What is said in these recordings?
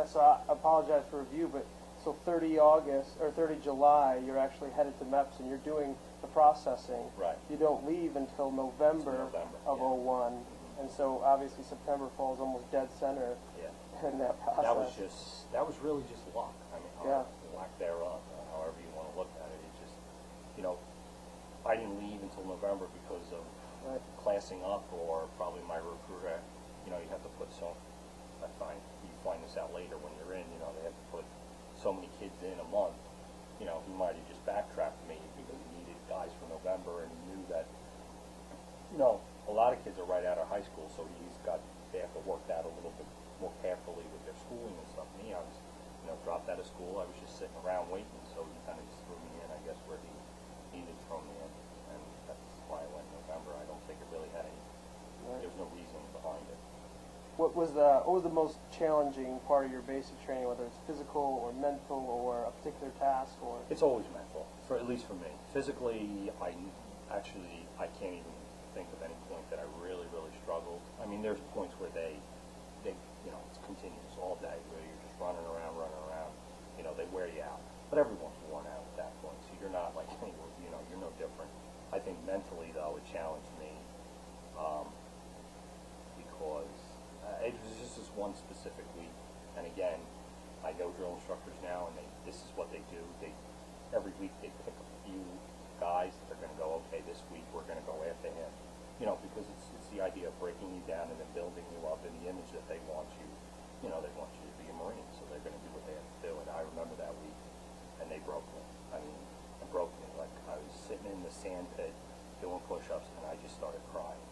So I apologize for review, but so 30 August or 30 July, you're actually headed to MEPS and you're doing the processing. Right. You don't leave until November of yeah. 01, and so obviously September falls almost dead center in that process. That was really just luck. I mean, lack thereof, however you want to look at it. It just, you know, I didn't leave until November because of classing up, or probably my recruiter. You know, you have to put you find this out later when you're in. You know, they have to put so many kids in a month. You know, he might have just backtracked me because he needed guys for November, and he knew that, you know, a lot of kids are right out of high school, so they have to work that a little bit more carefully with their schooling and stuff. Me, I was, you know, dropped out of school. I was just sitting around waiting, so he kind of just threw me in, I guess, where he needed to throw me in, and that's why I went in November. I don't think it really had any. There's no reason behind it. What was the most challenging part of your basic training, whether it's physical or mental or a particular task? Or it's always mental, at least for me. Physically, I can't even think of any point that I really struggled. I mean, there's points where they you know, it's continuous all day where you're just running around. You know, they wear you out. But everyone's worn out at that point, so you're not like anywhere. You know, you're no different. I think mentally, though, it challenged me because it was just this one specific week. And again, I know drill instructors now, and this is what they do. Every week they pick a few guys that they're going to go, okay, this week we're going to go after him. You know, because it's the idea of breaking you down and then building you up in the image that they want you. You know, they want you to be a Marine, so they're going to do what they have to do. And I remember that week, and they broke me. I mean, it broke me. Like, I was sitting in the sand pit doing push-ups, and I just started crying.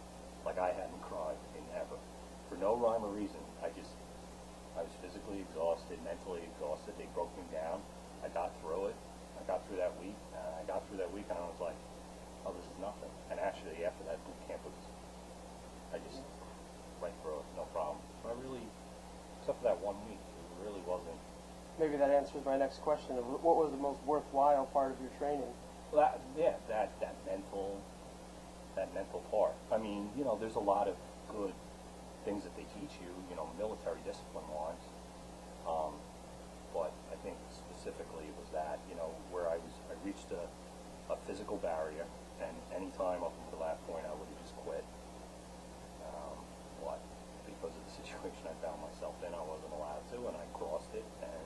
Like I hadn't cried in ever. For no rhyme or reason. I was physically exhausted, mentally exhausted. They broke me down. I got through it. I got through that week. And I was like, oh, this is nothing. And actually, after that boot camp, I just went through it, no problem. But I really, except for that 1 week, it really wasn't. Maybe that answers my next question. What was the most worthwhile part of your training? Well, that mental part. I mean, you know, there's a lot of good things that they teach you, you know, military discipline-wise. But I think specifically it was that, you know, where I reached a physical barrier, and any time up until that point I would have just quit. Because of the situation I found myself in, I wasn't allowed to, and I crossed it, and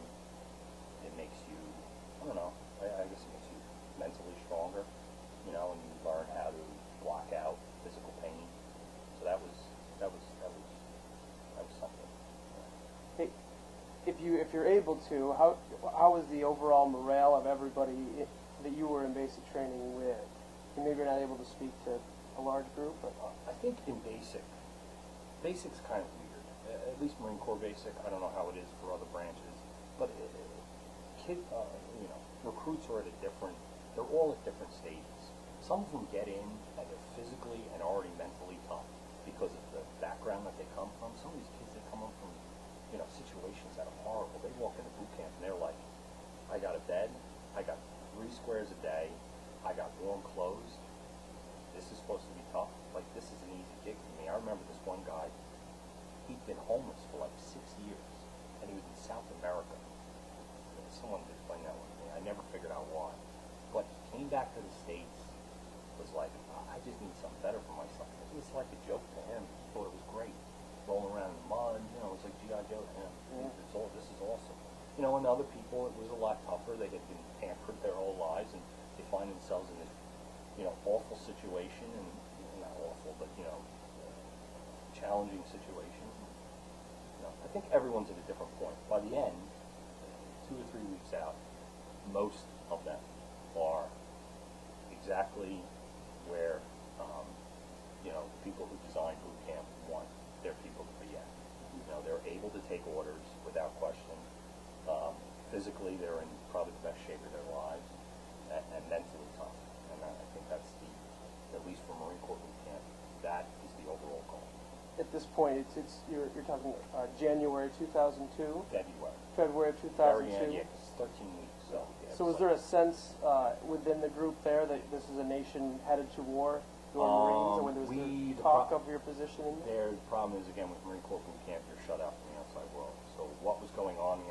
it makes you, I don't know, I guess it makes you mentally stronger, you know, and you learn how to block out physical pain. So that was something. Hey, if you're able to, how was the overall morale of everybody that you were in basic training with? And maybe you're not able to speak to a large group, but I think in basic's kind of weird. At least Marine Corps basic. I don't know how it is for other branches, but you know, recruits are they're all at different stages. Some of them get in and they're physically and already mentally tough because of the background that they come from. Some of these kids, they come up from, you know, situations that are horrible. They walk into boot camp and they're like, I got a bed, I got 3 squares a day, I got warm clothes. This is supposed to be tough. Like, this is an easy gig for me. I remember this one guy, he'd been homeless for like 6 years, and he was in South America. And someone explained that one to me. I never figured out why. But he came back to the States, was like, I just need something better for myself. It was like a joke to him. He thought it was great. Rolling around in the mud, you know, it was like G.I. Joe to him. This is awesome. You know, and other people, it was a lot tougher. They had been pampered their whole lives, and they find themselves in this, you know, awful situation, and not awful, but, you know, challenging situation. You know, I think everyone's at a different point. By the end, 2 or 3 weeks out, most of them are exactly where, you know, the people who designed boot camp want their people to be at. You know, they're able to take orders without question. Physically, they're in probably the best shape of their lives, and mentally tough. And I think that's at least for Marine Corps boot camp, that is the overall goal. At this point, you're talking January 2002? February of 2002? Yeah, it's 13 weeks. So was there a sense within the group there that this is a nation headed to war, your Marines, or when there was the talk of your position in there? The problem is, again, with Marine Corps boot camp, you're shut out from the outside world. So what was going on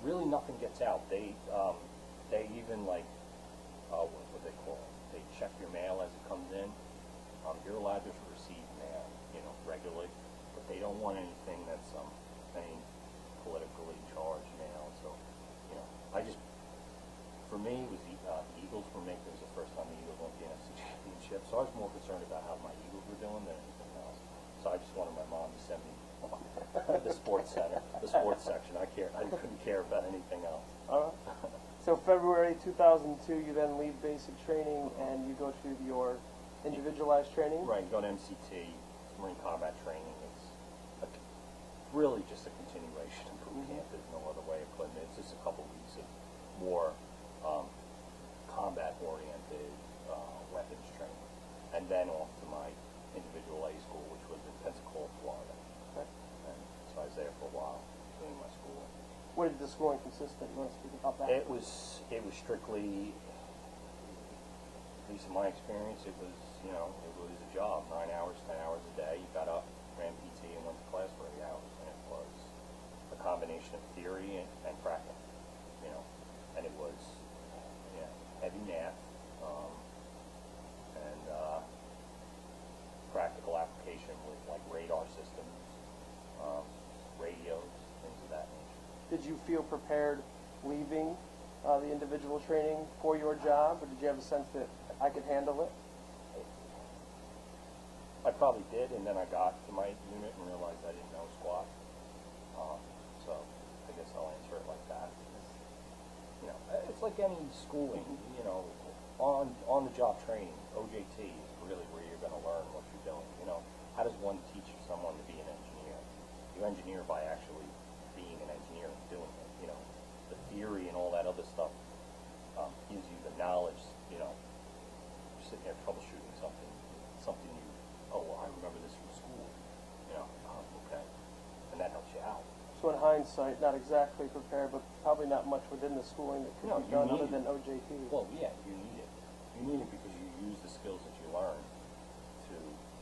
really nothing gets out. They even like, what they call it? They check your mail as it comes in. You're allowed to receive mail, regularly, but they don't want anything that's any politically charged mail. So, for me, it was the Eagles were making. It was the first time the Eagles won the NFC Championship, so I was more concerned about how my Eagles were doing than anything else. So I just wanted my mom to send me the sports center, the sports section. I couldn't care about anything else. So February 2002, you then leave basic training and you go to your individualized training? Right, you go to MCT, Marine Combat Training. It's really just a continuation of boot camp. There's no other way of putting it. It's just a couple weeks of more combat-oriented weapons training. And then off to my individual A school, which was in Pensacola, Florida. Okay. And so I was there for a while doing my schooling. What did the schooling consist of? You want to speak about that? It was strictly, at least in my experience, it was a job, 9 hours, 10 hours a day. You got up, ran PT, and went to class for 8 hours. And it was a combination of theory and practice, and it was heavy math and practical application with like radar systems, radios, things of that nature. Did you feel prepared leaving the individual training for your job, or did you have a sense that I could handle it? I probably did, and then I got to my unit and realized I didn't know squat. So I guess I'll answer it like that. It's like any schooling, on-the-job training. OJT is really where you're going to learn what you're doing. How does one teach someone to be an engineer? You engineer by actually being an engineer and doing it. The theory and all that other stuff gives you the knowledge. You're sitting there troubleshooting something you. Oh, well, I remember this from school. Okay, and that helps you out. So in hindsight, not exactly prepared, but probably not much within the schooling that could be done other than OJT. Well, yeah, you need it. You need it because you use the skills that you learn to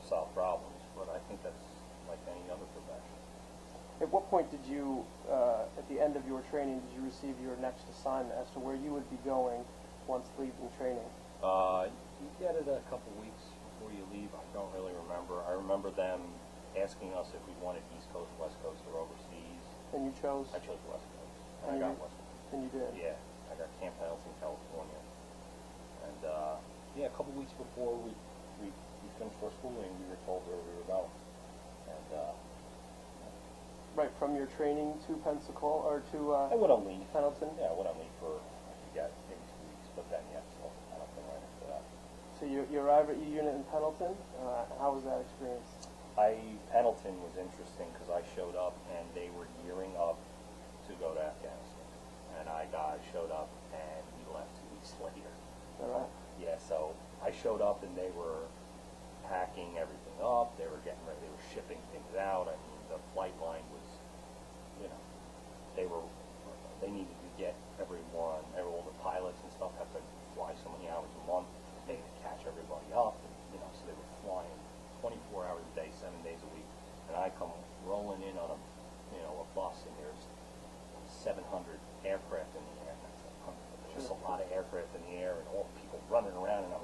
solve problems. But I think that's like any other profession. At what point did you, at the end of your training, did you receive your next assignment as to where you would be going once leaving training? You get it a couple weeks before you leave. I don't really remember. I remember them asking us if we wanted East Coast, West Coast, or overseas. And you chose? I chose West Coast. And I got West Coast. And you did? Yeah. I got Camp Pendleton, California. And, a couple weeks before we finished our schooling, we were told where we were going. And, right, from your training to Pensacola, or to, I went on leave. Pendleton? Yeah, I went on leave for, I forget, maybe 2 weeks, but then, so Pendleton right after that. So you arrived at your unit in Pendleton. How was that experience? Pendleton was interesting because I showed up and they were gearing up to go to Afghanistan. And I showed up and we left 2 weeks later. Is that right? Yeah, so I showed up and they were packing everything up. They were getting ready. They were shipping things out. I mean, the flight line was, they needed to get all the pilots and stuff have to fly so many hours a month. They had to catch everybody up. And, so they were flying 24 hours a day, 7 days a week. And I come rolling in on a bus, and there's 700 aircraft in the air. And that's there's just a lot of aircraft in the air, and all people running around, and I'm